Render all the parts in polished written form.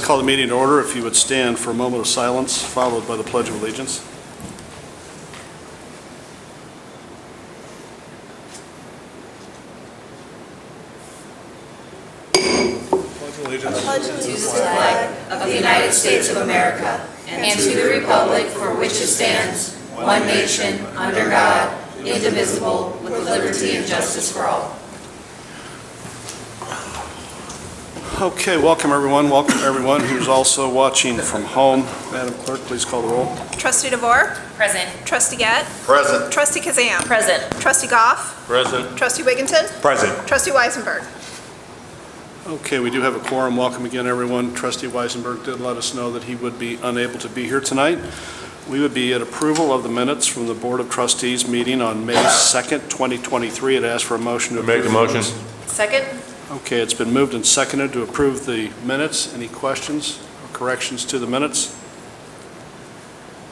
call the meeting to order. If you would stand for a moment of silence, followed by the Pledge of Allegiance. Pledge allegiance to the flag of the United States of America and to the republic for which it stands, one nation, under God, indivisible, with liberty and justice for all. Okay, welcome everyone. Welcome everyone who's also watching from home. Madam Clerk, please call the roll. Trustee DeVore? Present. Trustee Gett? Present. Trustee Kazam? Present. Trustee Goff? Present. Trustee Wigginton? Present. Trustee Weisenberg? Okay, we do have a quorum. Welcome again, everyone. Trustee Weisenberg did let us know that he would be unable to be here tonight. We would be at approval of the minutes from the Board of Trustees meeting on May 2nd, 2023. I'd ask for a motion to approve. Make a motion. Second. Okay, it's been moved and seconded to approve the minutes. Any questions or corrections to the minutes?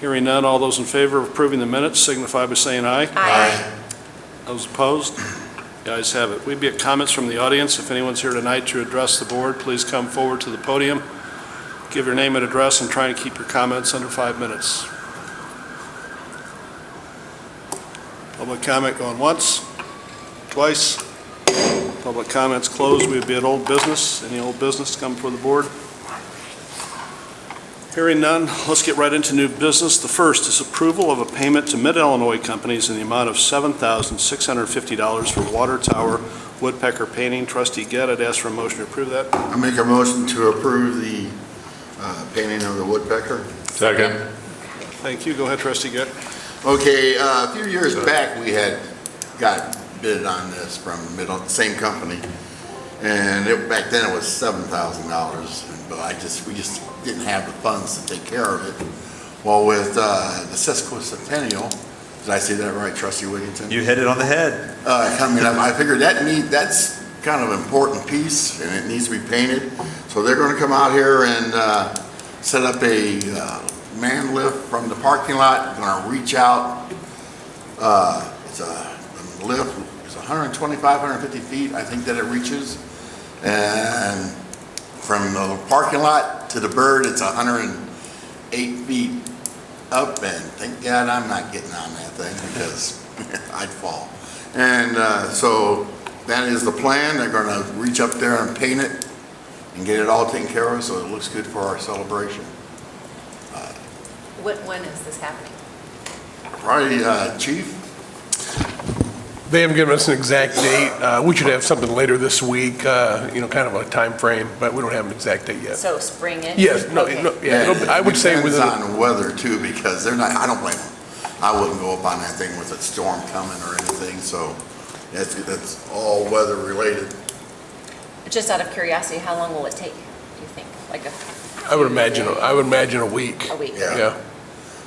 Hearing none, all those in favor of approving the minutes signify by saying aye. Aye. Those opposed? The ayes have it. We'd be at comments from the audience. If anyone's here tonight to address the board, please come forward to the podium. Give your name and address and try and keep your comments under 5 minutes. Public comment going once, twice. Public comments closed. We'd be at old business. Any old business to come before the board? Hearing none, let's get right into new business. The first is approval of a payment to Mid-Illinois companies in the amount of $7,650 for water tower woodpecker painting. Trustee Gett, I'd ask for a motion to approve that. I make a motion to approve the painting of the woodpecker. Second. Thank you. Go ahead, Trustee Gett. Okay, a few years back, we had got bid on this from the same company, and back then it was $7,000, but we just didn't have the funds to take care of it. Well, with the sesquicentennial, did I say that right, Trustee Wigginton? You hit it on the head. Coming up, I figured that's kind of an important piece, and it needs to be painted. So they're going to come out here and set up a man lift from the parking lot. Going to reach out. It's a lift. It's 125, 150 feet, I think, that it reaches. And from the parking lot to the bird, it's 108 feet up. And thank God I'm not getting on that thing because I'd fall. And so that is the plan. They're going to reach up there and paint it and get it all taken care of so it looks good for our celebration. When is this happening? Probably, Chief? They haven't given us an exact date. We should have something later this week, kind of a time frame, but we don't have an exact date yet. So spring-ish? Yes, no, Okay. I would say Depends within, on the weather too, because they're not, I don't blame them. I wouldn't go up on that thing with a storm coming or anything, so that's all weather related. Just out of curiosity, how long will it take, do you think? Like I would imagine a week. a week? Yeah.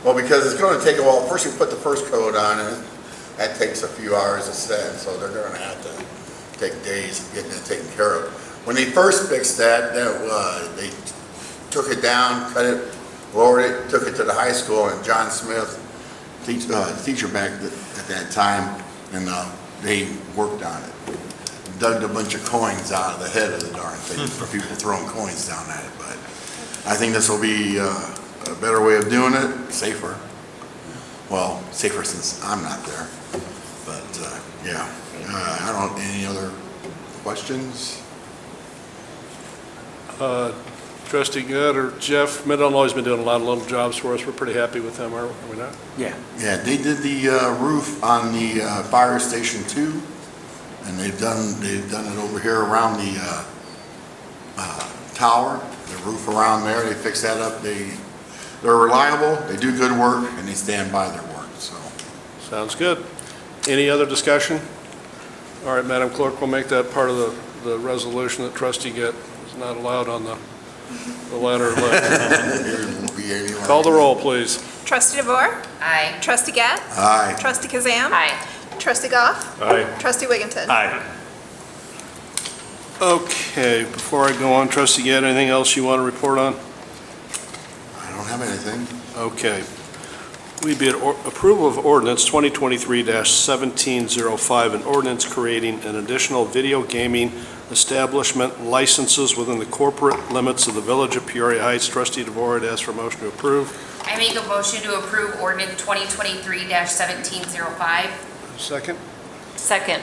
Well, because it's going to take a while. First you put the first coat on, and that takes a few hours to set, so they're going to have to take days of getting it taken care of. When they first fixed that they took it down, cut it, lowered it, took it to the high school, and John Smith, teacher back at that time, and they worked on it. Dug a bunch of coins out of the head of the darn thing for people throwing coins down at it. But I think this will be a better way of doing it, safer. Well, safer since I'm not there. But yeah, I don't. Any other questions? Trustee Gett or Jeff, Mid-Illinois has been doing a lot of little jobs for us. We're pretty happy with them, are we not? Yeah, they did the roof on the fire station too, and they've done it over here around the tower, the roof around there. They fixed that up. They're reliable. They do good work, and they stand by their work. So Sounds good. Any other discussion? All right, Madam Clerk, we'll make that part of the resolution that Trustee Gett is not allowed on the ladder left. Call the roll, please. Trustee DeVore? Aye. Trustee Gett? aye. Trustee Kazam? Aye. Trustee Goff? Aye. Trustee Wigginton? Aye. Okay, before I go on, Trustee Gett, anything else you want to report on? I don't have anything. Okay. We'd be at approval of ordinance 2023-1705, an ordinance creating an additional video gaming establishment licenses within the corporate limits of the Village of Peoria Heights. Trustee DeVore, I'd ask for a motion to approve. I make a motion to approve ordinance 2023-1705. Second? Second.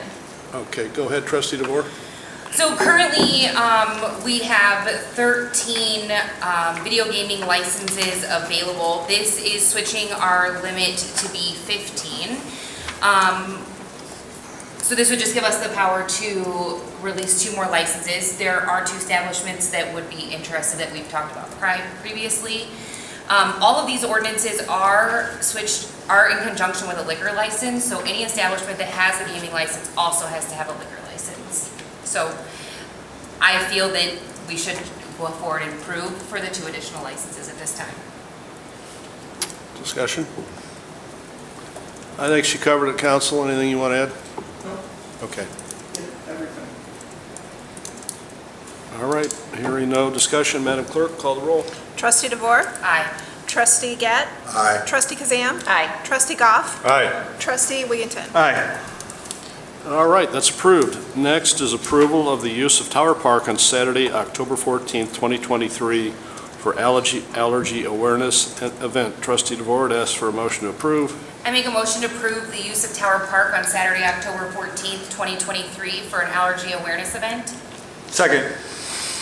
Okay, go ahead, Trustee DeVore. So currently, we have 13 video gaming licenses available. This is switching our limit to be 15. So this would just give us the power to release 2 more licenses. There are 2 establishments that would be interested that we've talked about previously. All of these ordinances are in conjunction with a liquor license, so any establishment that has a gaming license also has to have a liquor license. So I feel that we should go forward and approve for the 2 additional licenses at this time. Discussion? I think she covered it, Council. Anything you want to add? No. Okay. Everything. All right, hearing no discussion, Madam Clerk, call the roll. Trustee DeVore. Aye. Trustee Gett. Aye. Trustee Kazam. Aye. Trustee Goff. Aye. Trustee Wigginton. Aye. All right, that's approved. Next is approval of the use of Tower Park on Saturday, October 14th, 2023 for allergy awareness event. Trustee DeVore, ask for a motion to approve. I make a motion to approve the use of Tower Park on Saturday, October 14th, 2023 for an allergy awareness event. Second.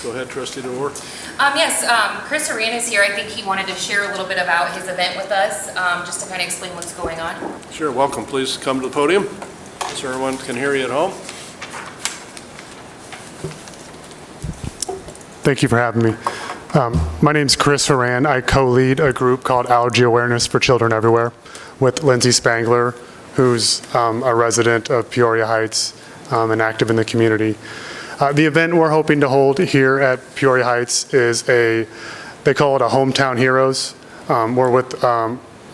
Go ahead, Trustee DeVore. Yes, Chris Horan is here. I think he wanted to share a little bit about his event with us, just to kind of explain what's going on. Sure, welcome. Please come to the podium so everyone can hear you at home. Thank you for having me. My name's Chris Horan. I co-lead a group called Allergy Awareness for Children Everywhere with Lindsay Spangler, who's a resident of Peoria Heights and active in the community. The event we're hoping to hold here at Peoria Heights is they call it a Hometown Heroes. We're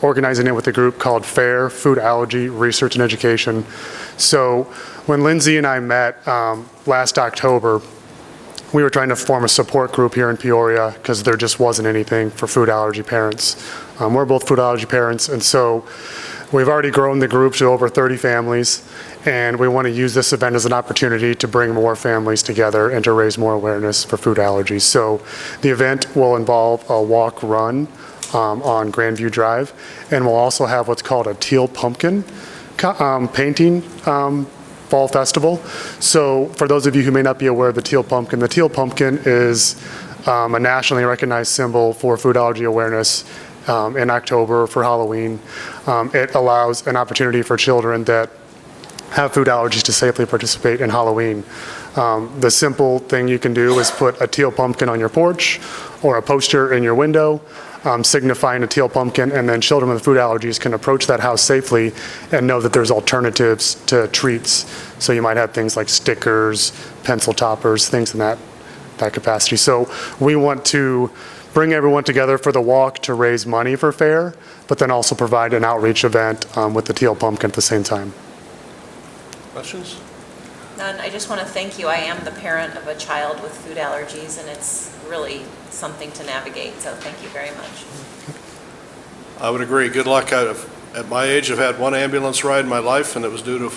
organizing it with a group called FAIR, Food Allergy Research and Education. So when Lindsay and I met last October, we were trying to form a support group here in Peoria because there just wasn't anything for food allergy parents. We're both food allergy parents, and so we've already grown the group to over 30 families, and we want to use this event as an opportunity to bring more families together and to raise more awareness for food allergies. So the event will involve a walk-run on Grandview Drive, and we'll also have what's called a teal pumpkin painting fall festival. So for those of you who may not be aware of the teal pumpkin is a nationally recognized symbol for food allergy awareness in October for Halloween. It allows an opportunity for children that have food allergies to safely participate in Halloween. The simple thing you can do is put a teal pumpkin on your porch or a poster in your window signifying a teal pumpkin, and then children with food allergies can approach that house safely and know that there's alternatives to treats. So you might have things like stickers, pencil toppers, things in that capacity. So we want to bring everyone together for the walk to raise money for FAIR, but then also provide an outreach event with the teal pumpkin at the same time. Questions? None. I just want to thank you. I am the parent of a child with food allergies, and it's really something to navigate, so thank you very much. I would agree. Good luck. At my age, I've had one ambulance ride in my life, and it was due to a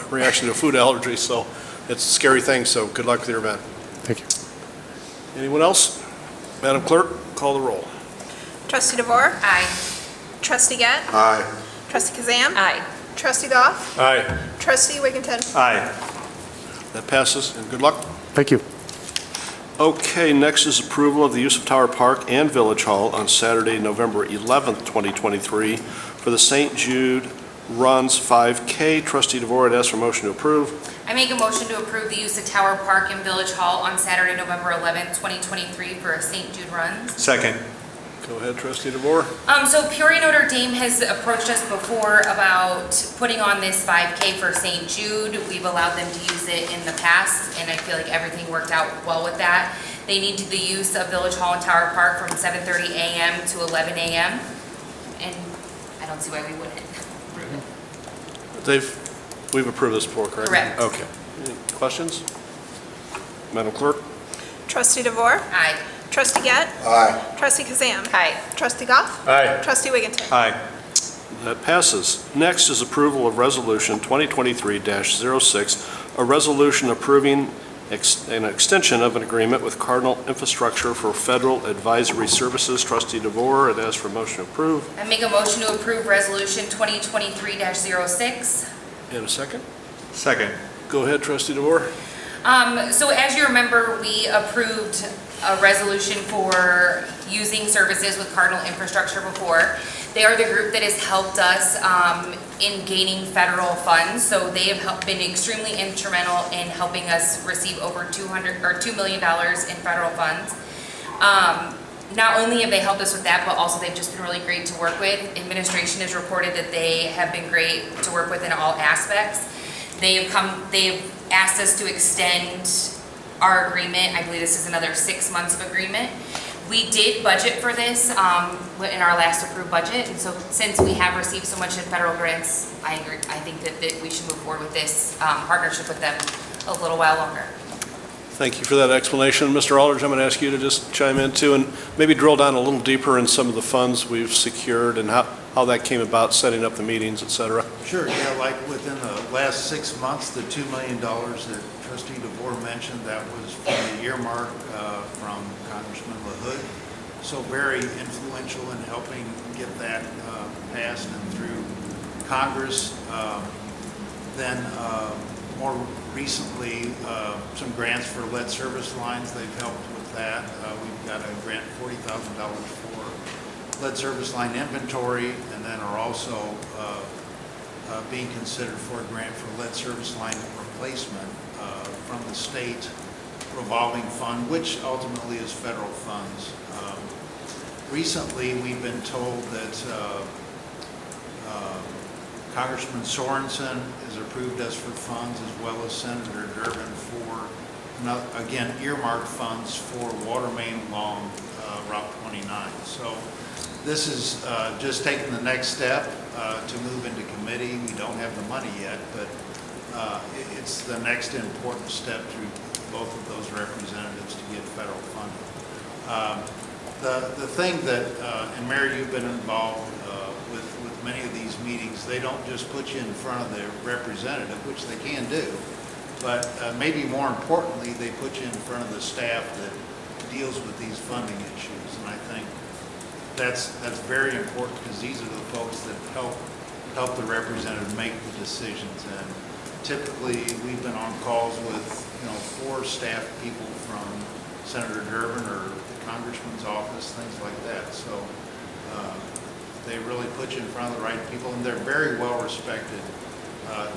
reaction to a food allergy, so it's a scary thing, so good luck with your event. Thank you. Anyone else? Madam Clerk, call the roll. Trustee DeVore. Aye. Trustee Gett. Aye. Trustee Kazam. Aye. Trustee Goff. Aye. Trustee Wigginton. Aye. That passes, and good luck. Thank you. Okay, next is approval of the use of Tower Park and Village Hall on Saturday, November 11th, 2023 for the St. Jude Runs 5K. Trustee DeVore, I'd ask for a motion to approve. I make a motion to approve the use of Tower Park and Village Hall on Saturday, November 11th, 2023 for a St. Jude Runs. Second. Go ahead, Trustee DeVore. So Peoria Notre Dame has approached us before about putting on this 5K for St. Jude. We've allowed them to use it in the past, and I feel like everything worked out well with that. They need the use of Village Hall and Tower Park from 7:30 a.m. to 11 a.m., and I don't see why we wouldn't. We've approved this before, correct? Correct. Okay. Any questions? Madam Clerk? Trustee DeVore. Aye. Trustee Gett. Aye. Trustee Kazam. Aye. Trustee Goff. Aye. Trustee Wigginton. Aye. That passes. Next is approval of Resolution 2023-06, a resolution approving an extension of an agreement with Cardinal Infrastructure for federal advisory services. Trustee DeVore, I'd ask for a motion to approve. I make a motion to approve Resolution 2023-06. And a second? Second. Go ahead, Trustee DeVore. So as you remember, we approved a resolution for using services with Cardinal Infrastructure before. They are the group that has helped us in gaining federal funds. So they have been extremely instrumental in helping us receive over $2 million in federal funds. Not only have they helped us with that, but also they've just been really great to work with. Administration has reported that they have been great to work with in all aspects. They've asked us to extend our agreement. I believe this is another 6 months of agreement. We did budget for this in our last approved budget, and so since we have received so much in federal grants, I agree. I think that we should move forward with this partnership with them a little while longer. Thank you for that explanation. Mr. Aldridge, I'm going to ask you to just chime in too and maybe drill down a little deeper in some of the funds we've secured and how that came about, setting up the meetings, et cetera. Sure, yeah, like within the last 6 months, the $2 million that Trustee DeVore mentioned, that was from the earmark from Congressman LaHood. So very influential in helping get that passed and through Congress. Then more recently, some grants for lead service lines, they've helped with that. We've got a grant, $40,000 for lead service line inventory, and then are also being considered for a grant for lead service line replacement from the state revolving fund, which ultimately is federal funds. Recently, we've been told that Congressman Sorensen has approved us for funds, as well as Senator Durbin, for, again, earmarked funds for water main along Route 29. So this is just taking the next step to move into committee. We don't have the money yet, but it's the next important step through both of those representatives to get federal funding. The thing that, and Mary, you've been involved with many of these meetings, they don't just put you in front of the representative, which they can do, but maybe more importantly, they put you in front of the staff that deals with these funding issues. And I think that's very important, because these are the folks that help the representative make the decisions. And typically, we've been on calls with 4 staff people from Senator Durbin or the Congressman's office, things like that. So they really put you in front of the right people, and they're very well respected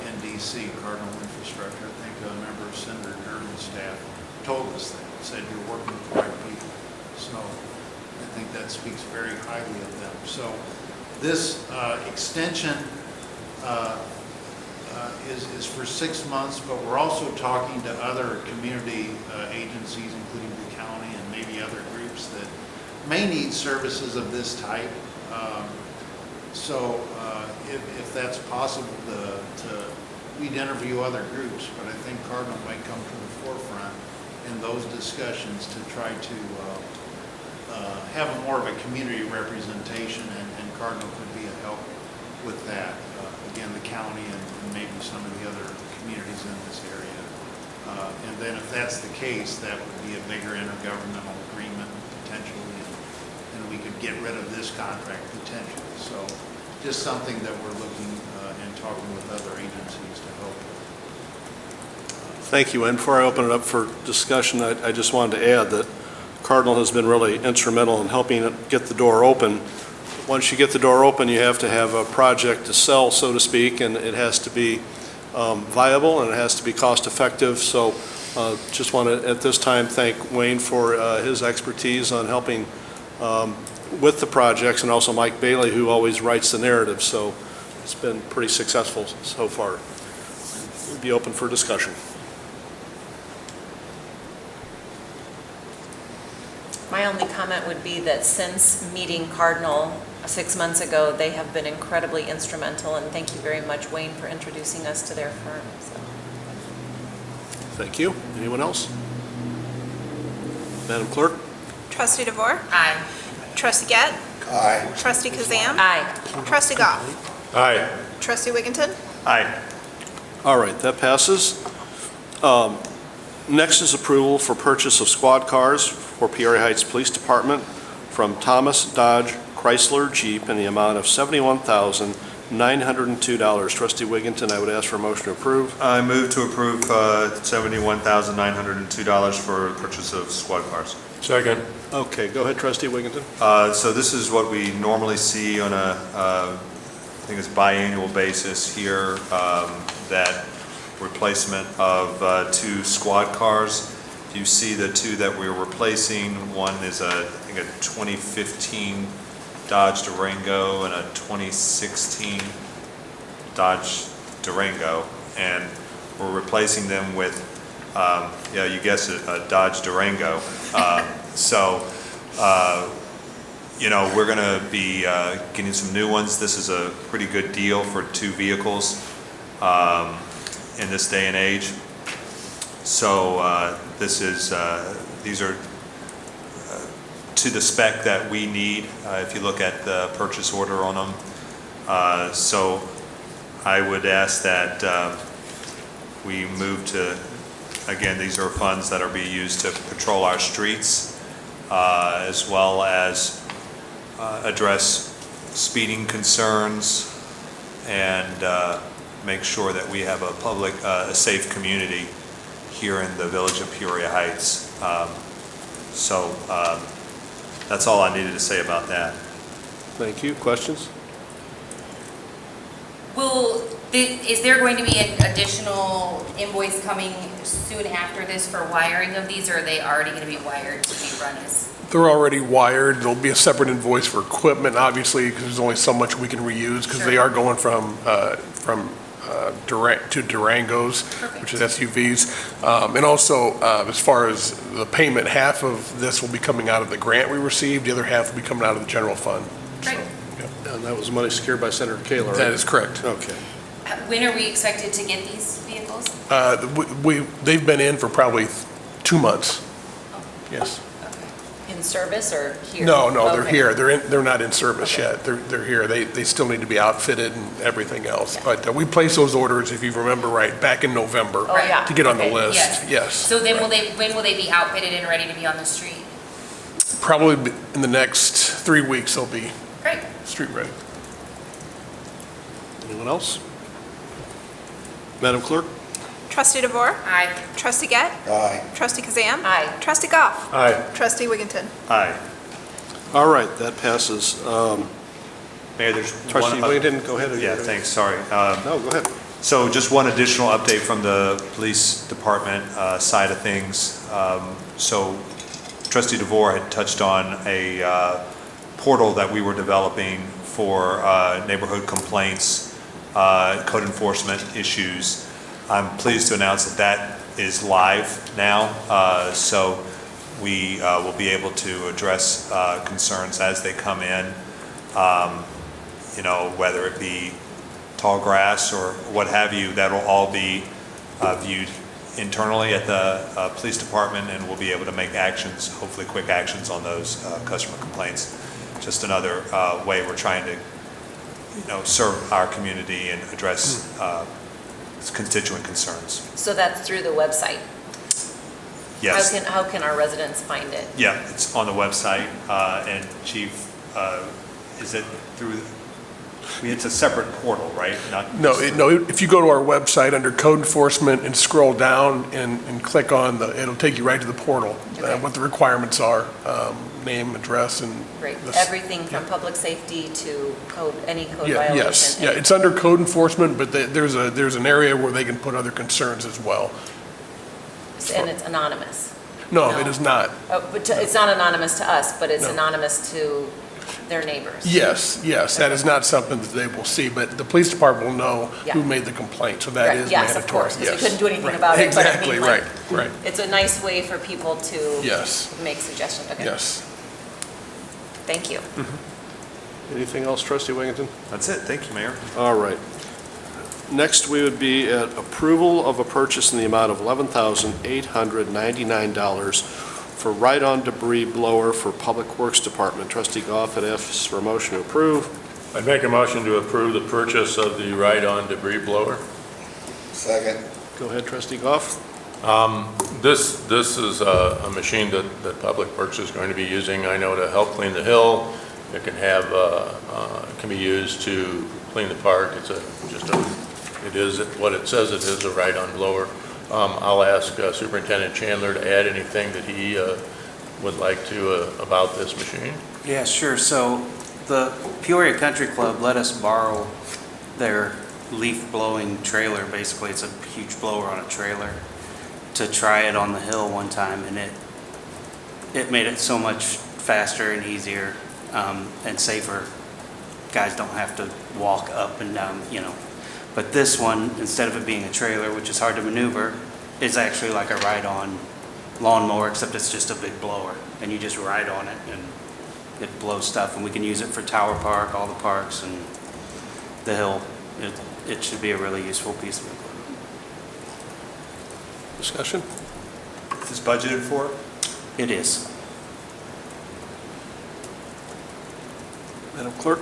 in D.C. Cardinal Infrastructure. I think a member of Senator Durbin's staff told us that, said you're working with the right people. So I think that speaks very highly of them. So this extension is for 6 months, but we're also talking to other community agencies, including the county and maybe other groups that may need services of this type. So if that's possible, we'd interview other groups, but I think Cardinal might come to the forefront in those discussions to try to have more of a community representation, and Cardinal could be a help with that. Again, the county and maybe some of the other communities in this area. And then if that's the case, that would be a bigger intergovernmental agreement potentially, and we could get rid of this contract potentially. So just something that we're looking and talking with other agencies to help with. Thank you. And before I open it up for discussion, I just wanted to add that Cardinal has been really instrumental in helping get the door open. Once you get the door open, you have to have a project to sell, so to speak, and it has to be viable and it has to be cost effective. So just want to, at this time, thank Wayne for his expertise on helping with the projects, and also Mike Bailey, who always writes the narrative. So it's been pretty successful so far. We'll be open for discussion. My only comment would be that since meeting Cardinal 6 months ago, they have been incredibly instrumental, and thank you very much, Wayne, for introducing us to their firm. So. Thank you. Anyone else? Madam Clerk? Trustee DeVore? Aye. Trustee Gett? Aye. Trustee Kazam. Aye. Trustee Goff. Aye. Trustee Wigginton. Aye. All right, that passes. Next is approval for purchase of squad cars for Peoria Heights Police Department from Thomas Dodge Chrysler Jeep in the amount of $71,902. Trustee Wigginton, I would ask for a motion to approve. I move to approve $71,902 for purchase of squad cars. Second. Okay, go ahead, Trustee Wigginton. So this is what we normally see on a, I think it's biannual basis here, that replacement of 2 squad cars. You see the 2 that we're replacing. One is I think a 2015 Dodge Durango and a 2016 Dodge Durango, and we're replacing them with, yeah, you guessed it, a Dodge Durango. You know, we're going to be getting some new ones. This is a pretty good deal for 2 vehicles in this day and age. So these are to the spec that we need, if you look at the purchase order on them. So I would ask that we move to, again, these are funds that are being used to patrol our streets, as well as address speeding concerns and make sure that we have a safe community here in the village of Peoria Heights. That's all I needed to say about that. Thank you. Questions? Is there going to be an additional invoice coming soon after this for wiring of these, or are they already going to be wired to be run as? They're already wired. There'll be a separate invoice for equipment, obviously, because there's only so much we can reuse, because they are going from to Durangos, which is SUVs. And also, as far as the payment, half of this will be coming out of the grant we received, the other half will be coming out of the general fund. Great. And that was money secured by Senator Kaler, right? That is correct. Okay. When are we expected to get these vehicles? They've been in for probably 2 months. Yes. In service or here? No, they're Okay. here. They're not in service yet. They're here. They still need to be outfitted and everything else. Yeah. But we placed those orders, if you remember right, back in November. Oh, yeah. To get on the Okay. list. Yes. So then when will they be outfitted and ready to be on the street? Probably in the next 3 weeks, they'll be Great. street ready. Anyone else? Madam Clerk? Trustee DeVore. Aye. Trustee Gett. Aye. Trustee Kazam. Aye. Trustee Goff. Aye. Trustee Wigginton. Aye. All right, that passes. Mayor, there's Trustee one. Wigginton, go ahead. Yeah, thanks, sorry. No, go ahead. So just one additional update from the police department side of things. So Trustee DeVore had touched on a portal that we were developing for neighborhood complaints, code enforcement issues. I'm pleased to announce that is live now. So we will be able to address concerns as they come in, you know, whether it be tall grass or what have you. That'll all be viewed internally at the police department, and we'll be able to make actions, hopefully quick actions on those customer complaints. Just another way we're trying to, you know, serve our community and address constituent concerns. So that's through the website? Yes. How can our residents find it? Yeah, it's on the website, and Chief, is it through, it's a separate portal, right? No, if you go to our website under code enforcement and scroll down and click on it'll take you right to the portal, Okay. what the requirements are, name, address, and. Great. this- Everything from public safety to any code Yeah, violation? yes, yeah, it's under code enforcement, but there's an area where they can put other concerns as well. And it's anonymous? No, it is not. Oh, but it's not anonymous to us, but it's No. anonymous to their neighbors? Yes, that is not something that they will see, but the police department will know who Yeah. made the complaint, so that Right, is yes, mandatory. of course, because we Yes. couldn't do anything Right. about it. but I mean, Exactly, like, right. It's a nice way for people to Yes. make suggestions. Okay. Yes. Thank you. Anything else, Trustee Wigginton? That's it. Thank you, Mayor. All right. Next, we would be at approval of a purchase in the amount of $11,899 for ride-on debris blower for Public Works Department. Trustee Goff had asked for a motion to approve. I'd make a motion to approve the purchase of the ride-on debris blower. Second. Go ahead, Trustee Goff. This is a machine that Public Works is going to be using, I know, to help clean the hill. It can have, it can be used to clean the park. It is what it says it is, a ride-on blower. I'll ask Superintendent Chandler to add anything that he would like to about this machine. Yeah, sure. So the Peoria Country Club let us borrow their leaf blowing trailer. Basically, it's a huge blower on a trailer, to try it on the hill one time, and it made it so much faster and easier and safer. Guys don't have to walk up and down, you know. But this one, instead of it being a trailer, which is hard to maneuver, is actually like a ride-on lawnmower, except it's just a big blower, and you just ride on it and it blows stuff. And we can use it for Tower Park, all the parks, and the hill. It should be a really useful piece of equipment. Discussion? Is this budgeted for? It is. Madam Clerk?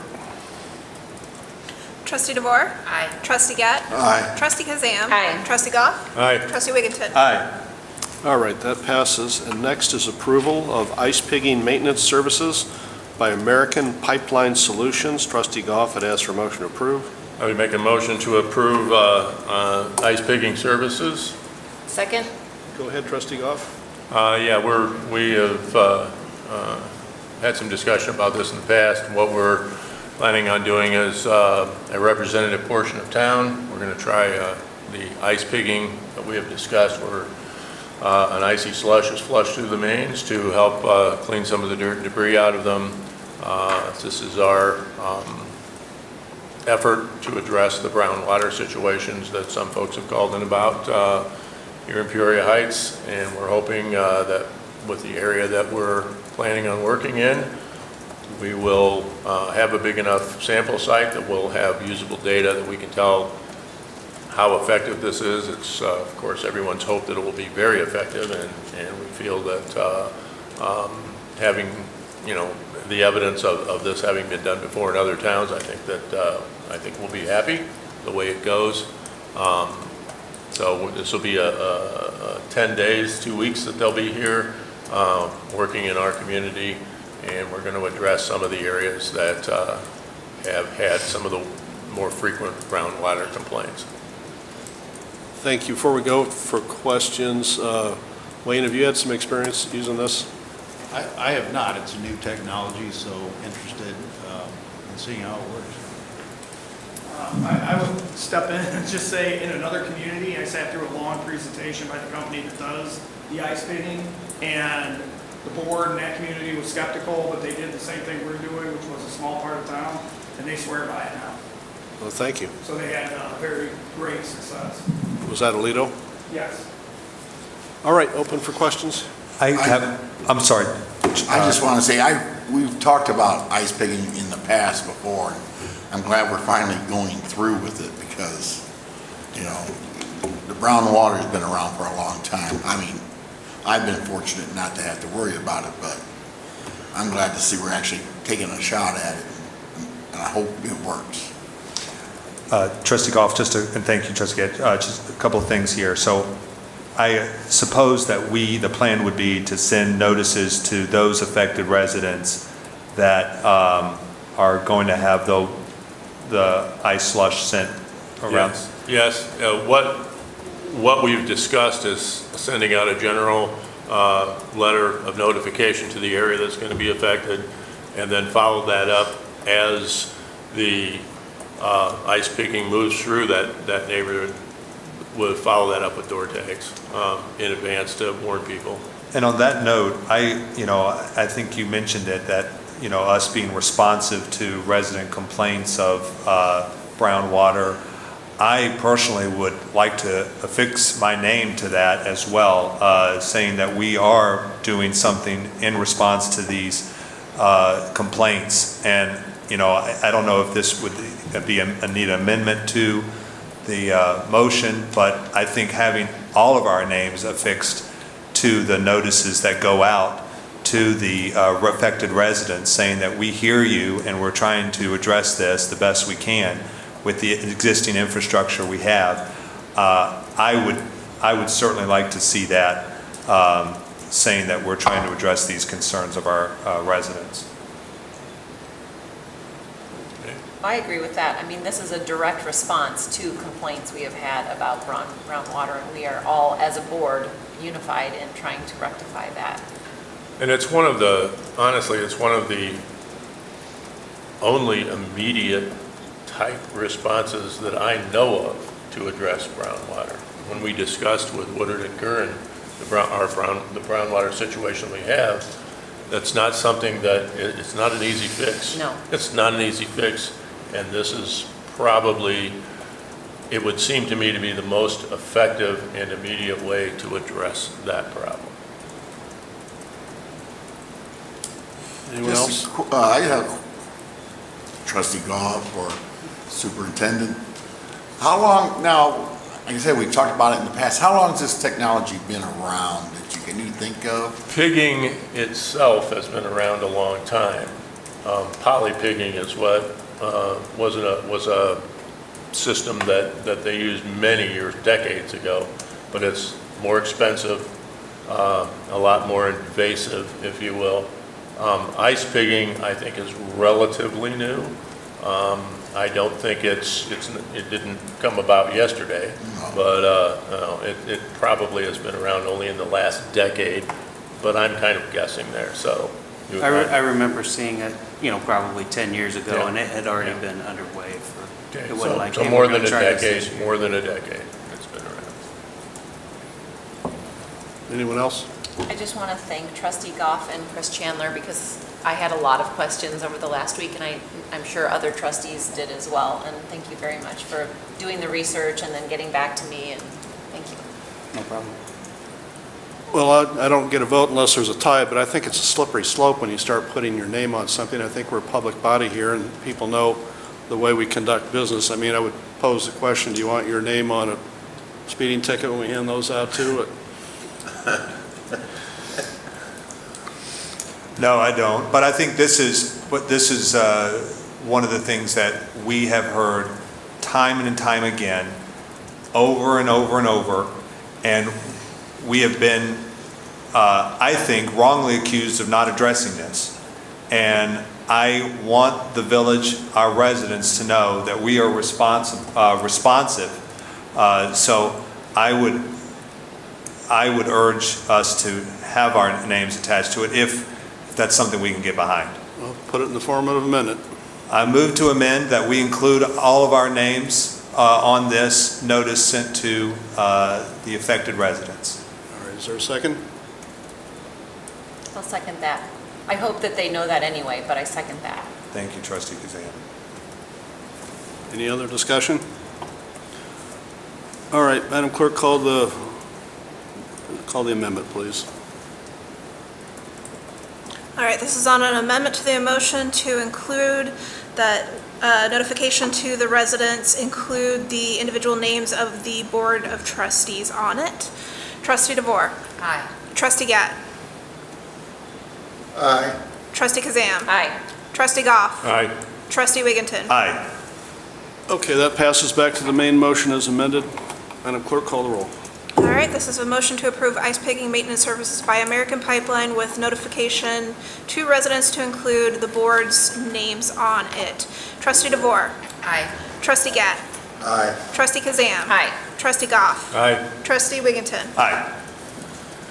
Trustee DeVore? Aye. Trustee Gett? Aye. Trustee Kazam? Aye. Trustee Goff? Aye. Trustee Wigginton? Aye. All right, that passes. And next is approval of ice pigging maintenance services by American Pipeline Solutions. Trustee Goff had asked for a motion to approve. I would make a motion to approve ice pigging services. Second? Go ahead, Trustee Goff. Yeah, we have had some discussion about this in the past. What we're planning on doing is a representative portion of town. We're going to try the ice pigging that we have discussed, where an icy slush is flushed through the mains to help clean some of the dirt and debris out of them. This is our effort to address the brown water situations that some folks have called in about here in Peoria Heights, and we're hoping that with the area that we're planning on working in, we will have a big enough sample site that we'll have usable data that we can tell how effective this is. It's, of course, everyone's hope that it will be very effective, and we feel that having, you know, the evidence of this having been done before in other towns, I think we'll be happy the way it goes. So this will be a 10 days, 2 weeks that they'll be here working in our community, and we're going to address some of the areas that have had some of the more frequent brown water complaints. Thank you. Before we go for questions, Wayne, have you had some experience using this? I have not. It's a new technology, so interested in seeing how it works. I would step in and just say, in another community, I sat through a long presentation by the company that does the ice pigging, and the board in that community was skeptical, but they did the same thing we're doing, which was a small part of town, and they swear by it now. Well, thank you. So they had very great success. Was that Alito? Yes. All right, open for questions. I'm sorry. I just want to say, we've talked about ice pigging in the past before, and I'm glad we're finally going through with it, because, you know, the brown water's been around for a long time. I mean, I've been fortunate not to have to worry about it, but I'm glad to see we're actually taking a shot at it, and I hope it works. Trustee Goff, and thank you, Trustee Gett, just a couple of things here. So I suppose that the plan would be to send notices to those affected residents that are going to have the ice slush sent around. Yes. What we've discussed is sending out a general letter of notification to the area that's going to be affected, and then follow that up as the ice picking moves through that neighborhood. We'll follow that up with door tags in advance to warn people. And on that note, I think you mentioned it, that, us being responsive to resident complaints of brown water. I personally would like to affix my name to that as well, saying that we are doing something in response to these complaints. And, I don't know if this would need an amendment to the motion, but I think having all of our names affixed to the notices that go out to the affected residents, saying that we hear you and we're trying to address this the best we can with the existing infrastructure we have. I would certainly like to see that, saying that we're trying to address these concerns of our residents. I agree with that. I mean, this is a direct response to complaints we have had about groundwater, and we are all, as a board, unified in trying to rectify that. And it's one of the, honestly, it's one of the only immediate type responses that I know of to address groundwater. When we discussed with Woodard and Curran the groundwater situation we have, that's not something that, it's not an easy fix. No. It's not an easy fix, and this is probably, it would seem to me to be the most effective and immediate way to address that problem. Anyone else? I have Trustee Goff or Superintendent. How long, now, like I said, we've talked about it in the past, how long has this technology been around that you can think of? Pigging itself has been around a long time. Poly-pigging is what was a system that they used many years, decades ago, but it's more expensive, a lot more invasive, if you will. Ice pigging, I think, is relatively new. I don't think it didn't come about yesterday, but it probably has been around only in the last decade, but I'm kind of guessing there, so. I remember seeing it, probably 10 years ago, Yeah. and it had already been underway for, Okay, it wasn't like, so hey, more we're than gonna a try this decade, this year. more than a decade it's been around. Anyone else? I just want to thank Trustee Goff and Chris Chandler, because I had a lot of questions over the last week, and I'm sure other trustees did as well. And thank you very much for doing the research and then getting back to me, and thank you. No problem. Well, I don't get a vote unless there's a tie, but I think it's a slippery slope when you start putting your name on something. I think we're a public body here, and people know the way we conduct business. I mean, I would pose the question, do you want your name on a speeding ticket when we hand those out too? No, I don't. But I think this is one of the things that we have heard time and time again, over and over and over, and we have been, I think, wrongly accused of not addressing this. And I want the village, our residents, to know that we are responsive. So I would urge us to have our names attached to it if that's something we can get behind. Well, put it in the form of an amendment. I move to amend that we include all of our names on this notice sent to the affected residents. All right, is there a second? I'll second that. I hope that they know that anyway, but I second that. Thank you, Trustee Kazan. Any other discussion? All right, Madam Clerk, call the amendment, please. All right, this is on an amendment to the motion to include that notification to the residents, include the individual names of the Board of Trustees on it. Trustee DeVore. Aye. Trustee Gatt. Aye. Trustee Kazam. Aye. Trustee Goff. Aye. Trustee Wigginton. Aye. Okay, that passes back to the main motion as amended. Madam Clerk, call the roll. All right, this is a motion to approve ice pigging maintenance services by American Pipeline with notification to residents to include the board's names on it. Trustee DeVore. Aye. Trustee Gatt. Aye. Trustee Kazam. Aye. Trustee Goff. Aye. Trustee Wigginton. Aye.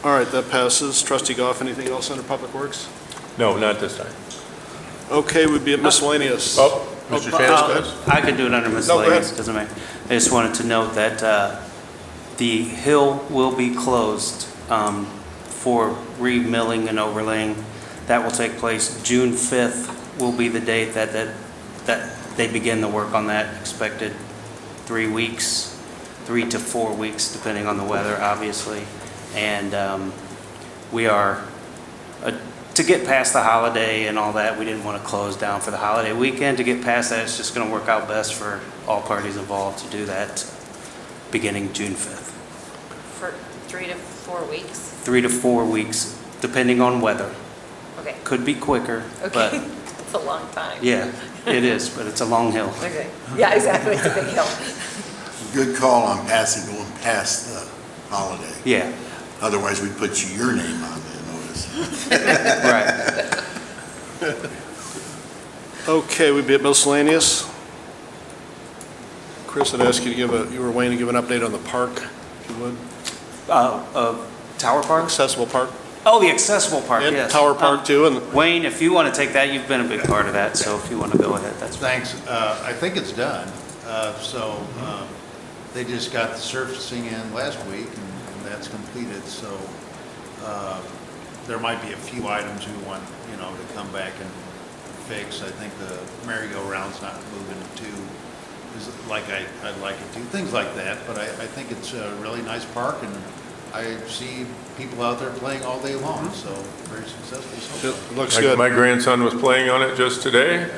All right, that passes. Trustee Goff, anything else under Public Works? No, not this time. Okay, we'd be at miscellaneous. Oh, Mr. Chancellor, go ahead. I could do it under ahead. miscellaneous, doesn't matter. I just wanted to note that the hill will be closed for re-milling and overlaying. That will take place June 5th will be the date that they begin the work on that, expected 3 weeks, 3 to 4 weeks, depending on the weather, obviously. And we are, to get past the holiday and all that, we didn't want to close down for the holiday weekend. To get past that, it's just going to work out best for all parties involved to do that beginning June 5th. For 3 to 4 weeks? 3 to 4 weeks, depending on weather. Okay, Could be quicker, okay. but It's a long time. yeah, it is, but it's a long hill. Okay, yeah, exactly, it's a big hill. Good call on going past the holiday. Yeah, Otherwise, we'd put your name on the notice. right. Okay, we'd be at miscellaneous. Chris, I'd ask you to you were waiting to give an update on the park, if you would. Tower Park? Accessible park. Oh, the accessible park, And yes. Tower Park too, and Wayne, if you want to take that, you've been a big part of that, so if you want to go ahead, that's fine. Thanks. I think it's done. They just got the surfacing in last week, and that's completed, so there might be a few items we want, to come back and fix. I think the merry-go-round's not moving like I'd like it to, things like that, but I think it's a really nice park, and I see people out there playing all day long, so very successful so far. it looks good. My grandson was playing on it just today.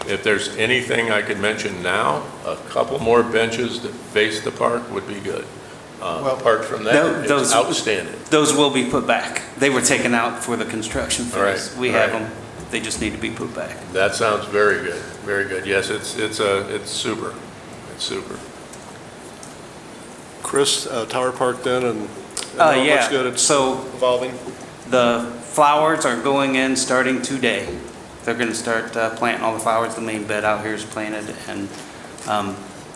If there's anything I could mention now, a couple more benches that face the park would be good. Apart from that, it's outstanding. Those will be put back. They were taken out for the construction phase. All right, We all have right. them, they just need to be put back. That sounds very good, very good. Yes, it's super. It's super. Chris, Tower Park then, and it Yeah, looks good. It's so evolving. the flowers are going in starting today. They're going to start planting all the flowers. The main bed out here is planted, and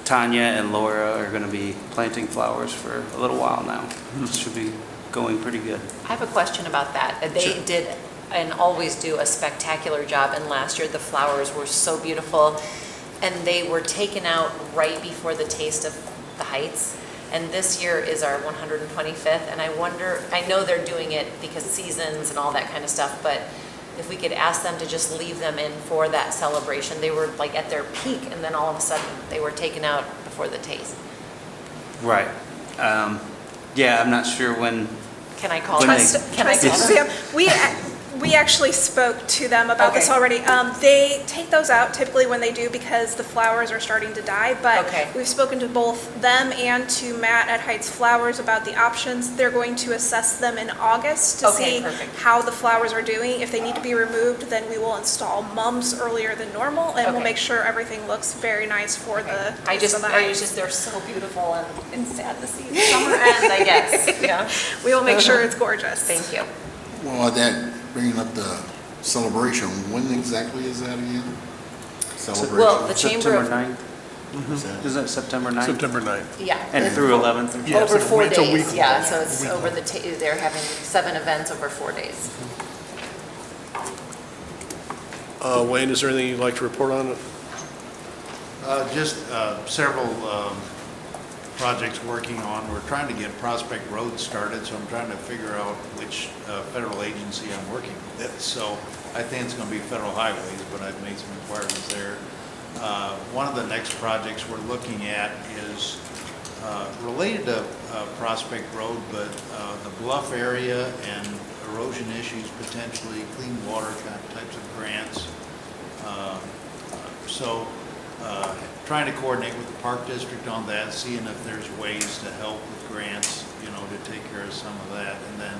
Tanya and Laura are going to be planting flowers for a little while now. It should be going pretty good. I have a question about that. They did and always do a spectacular job, and last year the flowers were so beautiful, and they were taken out right before the Taste of the Heights. And this year is our 125th, and I wonder, I know they're doing it because seasons and all that kind of stuff, but if we could ask them to just leave them in for that celebration. They were like at their peak, and then all of a sudden they were taken out before the Taste. Right. Yeah, I'm not sure when. Can I call When them? they- Can I call Trustee them? Sam, we actually spoke to them about this Okay. already. They take those out typically when they do because the flowers are starting to die, but Okay. we've spoken to both them and to Matt at Heights Flowers about the options. They're going to assess them in August to Okay, see perfect. how the flowers are doing. If they need to be removed, then we will install mums earlier than normal, and we'll Okay. make sure everything looks very nice for the Taste of the Heights. they're so beautiful, and it's sad to see summer end, I guess. Yeah. We will make sure it's gorgeous. Thank you. Well, bringing up the celebration, when exactly is that again? Celebration? Well, the Chamber September of, 9th? Is that- Is that September 9th? September 9th. yeah. And through 11th? or- Yeah, Over so 4 it's a week days, yeah, long. so it's over they're having 7 events over 4 days. Wayne, is there anything you'd like to report on it? Just several projects working on. We're trying to get Prospect Road started, so I'm trying to figure out which federal agency I'm working with. So I think it's going to be Federal Highways, but I've made some inquiries there. One of the next projects we're looking at is related to Prospect Road, but the bluff area and erosion issues, potentially clean water types of grants. Trying to coordinate with the Park District on that, seeing if there's ways to help with grants, to take care of some of that. And then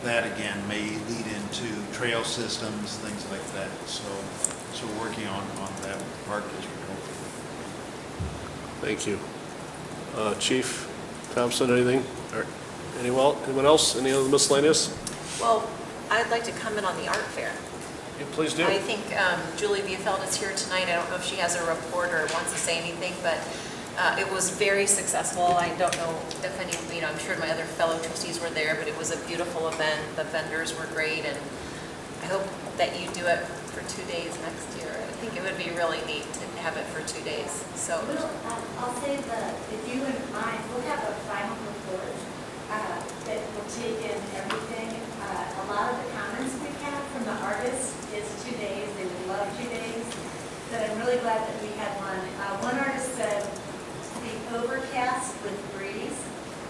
that again may lead into trail systems, things like that. So working on that with the Park District hopefully. Thank you. Chief Thompson, anything? Or anyone else? Any other miscellaneous? Well, I'd like to comment on the art fair. You please do. I think Julie Viefeld is here tonight. I don't know if she has a report or wants to say anything, but it was very successful. I don't know if any, I'm sure my other fellow trustees were there, but it was a beautiful event. The vendors were great, and I hope that you do it for 2 days next year. I think it would be really neat to have it for 2 days. So I'll say that if you wouldn't mind, we'll have a final report that will take in everything. A lot of the comments we've had from the artists is 2 days. They would love 2 days. But I'm really glad that we had one. One artist said the overcast with breeze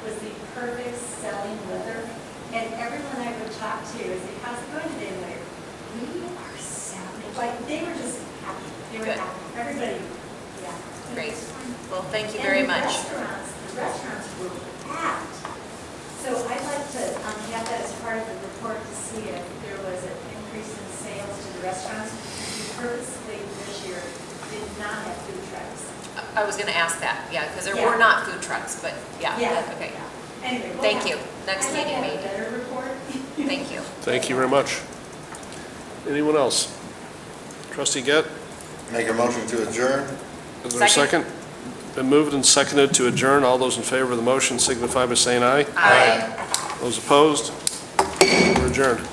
was the perfect selling weather. And everyone I would talk to is like, how's it going today? I'm like, we are savage. Like, they were just happy. They were Good. happy. Everybody, yeah. great. Well, thank you very much. The restaurants were packed. So I'd like to have that as part of the report to see if there was an increase in sales to the restaurants. We purposely this year did not have food trucks. I was going to ask that, yeah, because there Yeah. were not food trucks, but yeah, okay. Anyway. Thank you. Next I'd like meeting, to have a maybe. better report. Thank you. Thank you very much. Anyone else? Trustee Gett, Make a motion to adjourn? is there a second? Been moved and seconded to adjourn. All those in favor of the motion signify by saying aye. Aye. Those opposed? We're adjourned.